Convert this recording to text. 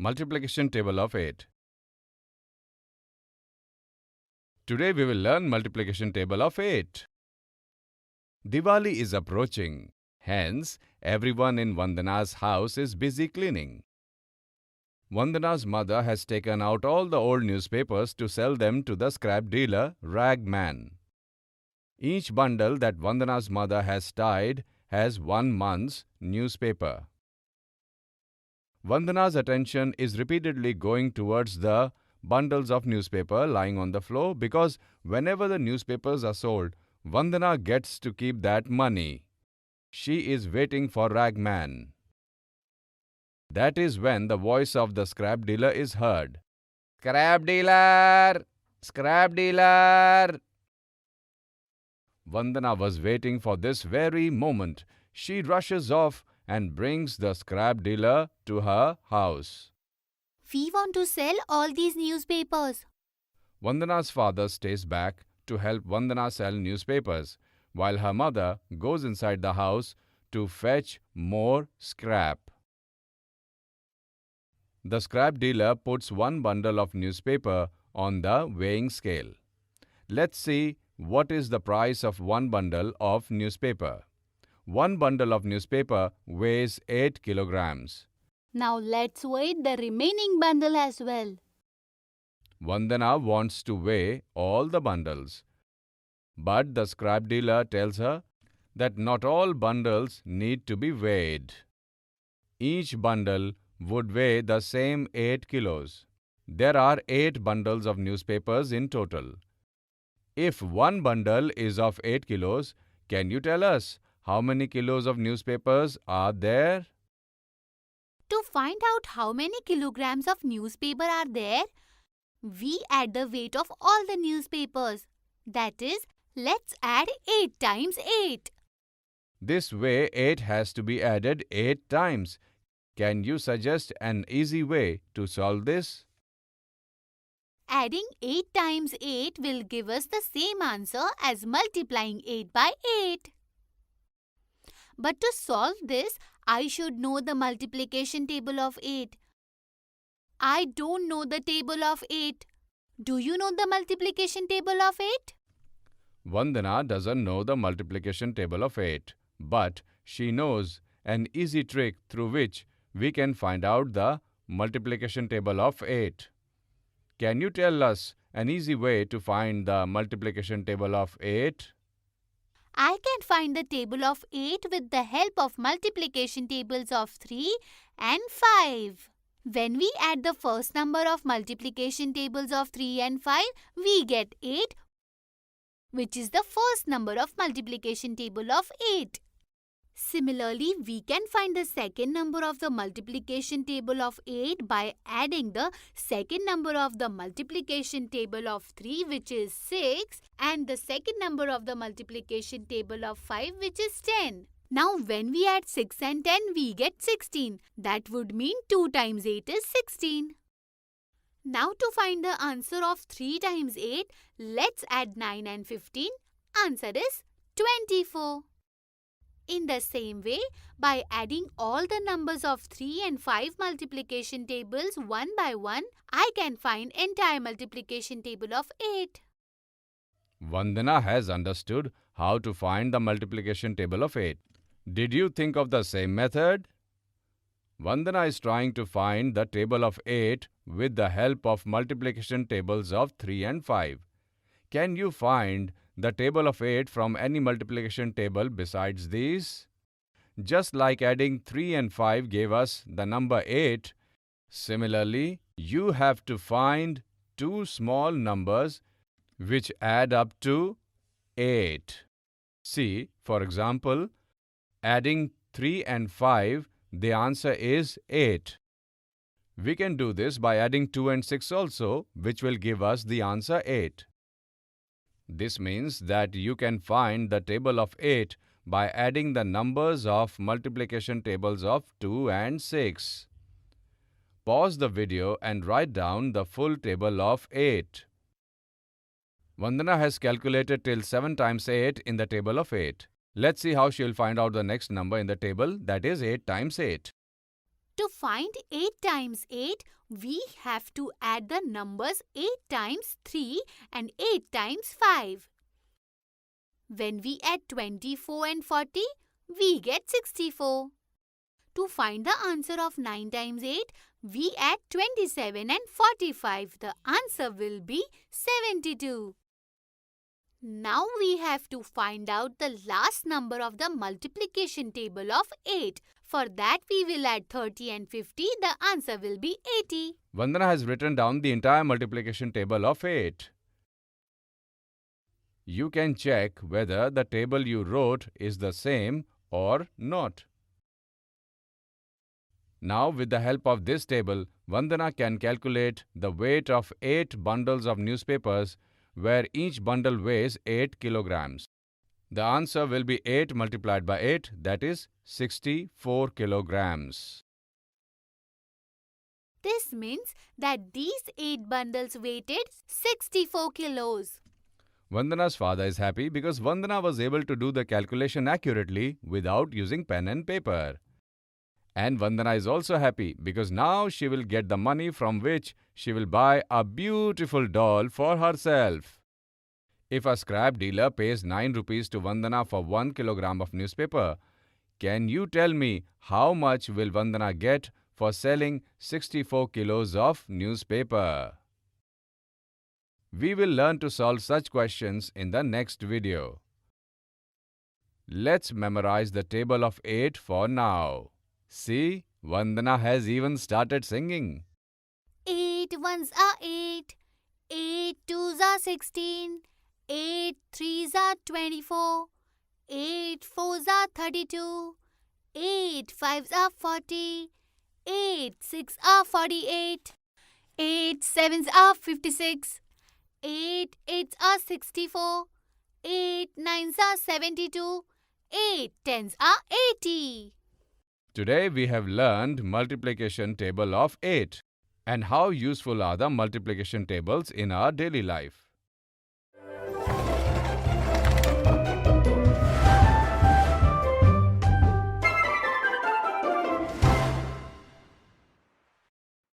Multiplication table of 8. Today we will learn multiplication table of 8. Diwali is approaching. Hence, everyone in Vandana's house is busy cleaning. Vandana's mother has taken out all the old newspapers to sell them to the scrap dealer, Rag Man. Each bundle that Vandana's mother has tied has 1 month's newspaper. Vandana's attention is repeatedly going towards the bundles of newspaper lying on the floor because whenever the newspapers are sold, Vandana gets to keep that money. She is waiting for Ragman. That is when the voice of the scrap dealer is heard. Scrap dealer! Scrap dealer! Vandana was waiting for this very moment. She rushes off and brings the scrap dealer to her house. We want to sell all these newspapers. Vandana's father stays back to help Vandana sell newspapers, while her mother goes inside the house to fetch more scrap. The scrap dealer puts 1 bundle of newspaper on the weighing scale. Let's see what is the price of 1 bundle of newspaper. 1 bundle of newspaper weighs 8 kilograms. Now let's weigh the remaining bundle as well. Vandana wants to weigh all the bundles. But the scrap dealer tells her that not all bundles need to be weighed. Each bundle would weigh the same 8 kilos. There are 8 bundles of newspapers in total. If 1 bundle is of 8 kilos, can you tell us how many kilos of newspapers are there? To find out how many kilograms of newspaper are there, we add the weight of all the newspapers. That is, let's add 8 times 8. This way 8 has to be added 8 times. Can you suggest an easy way to solve this? Adding 8 times 8 will give us the same answer as multiplying 8 by 8. But to solve this, I should know the multiplication table of 8. I don't know the table of 8. Do you know the multiplication table of 8? Vandana doesn't know the multiplication table of 8, but she knows an easy trick through which we can find out the multiplication table of 8. Can you tell us an easy way to find the multiplication table of 8? I can find the table of 8 with the help of multiplication tables of 3 and 5. When we add the first number of multiplication tables of 3 and 5, we get 8, which is the first number of multiplication table of 8. Similarly, we can find the second number of the multiplication table of 8 by adding the second number of the multiplication table of 3, which is 6, and the second number of the multiplication table of 5, which is 10. Now, when we add 6 and 10, we get 16. That would mean 2 times 8 is 16. Now, to find the answer of 3 times 8, let's add 9 and 15. Answer is 24. In the same way, by adding all the numbers of 3 and 5 multiplication tables one by one, I can find entire multiplication table of 8. Vandana has understood how to find the multiplication table of 8. Did you think of the same method? Vandana is trying to find the table of 8 with the help of multiplication tables of 3 and 5. Can you find the table of 8 from any multiplication table besides these? Just like adding 3 and 5 gave us the number 8, similarly, you have to find 2 small numbers which add up to 8. See, for example, adding 3 and 5, the answer is 8. We can do this by adding 2 and 6 also, which will give us the answer 8. This means that you can find the table of 8 by adding the numbers of multiplication tables of 2 and 6. Pause the video and write down the full table of 8. Vandana has calculated till 7 times 8 in the table of 8. Let's see how she will find out the next number in the table, that is 8 times 8. To find 8 times 8, we have to add the numbers 8 times 3 and 8 times 5. When we add 24 and 40, we get 64. To find the answer of 9 times 8, we add 27 and 45. The answer will be 72. Now we have to find out the last number of the multiplication table of 8. For that we will add 30 and 50. The answer will be 80. Vandana has written down the entire multiplication table of 8. You can check whether the table you wrote is the same or not. Now, with the help of this table, Vandana can calculate the weight of 8 bundles of newspapers, where each bundle weighs 8 kilograms. The answer will be 8 multiplied by 8, that is 64 kilograms. This means that these 8 bundles weighted 64 kilos. Vandana's father is happy because Vandana was able to do the calculation accurately without using pen and paper. And Vandana is also happy because now she will get the money from which she will buy a beautiful doll for herself. If a scrap dealer pays 9 rupees to Vandana for 1 kilogram of newspaper, can you tell me how much will Vandana get for selling 64 kilos of newspaper? We will learn to solve such questions in the next video. Let's memorize the table of 8 for now. See, Vandana has even started singing. 8 ones are 8, 8 twos are 16, 8 threes are 24, 8 fours are 32, 8 fives are 40, 8 six are 48, 8 sevens are 56, 8 eights are 64, 8 nines are 72, 8 tens are 80. Today we have learned multiplication table of 8 and how useful are the multiplication tables in our daily life.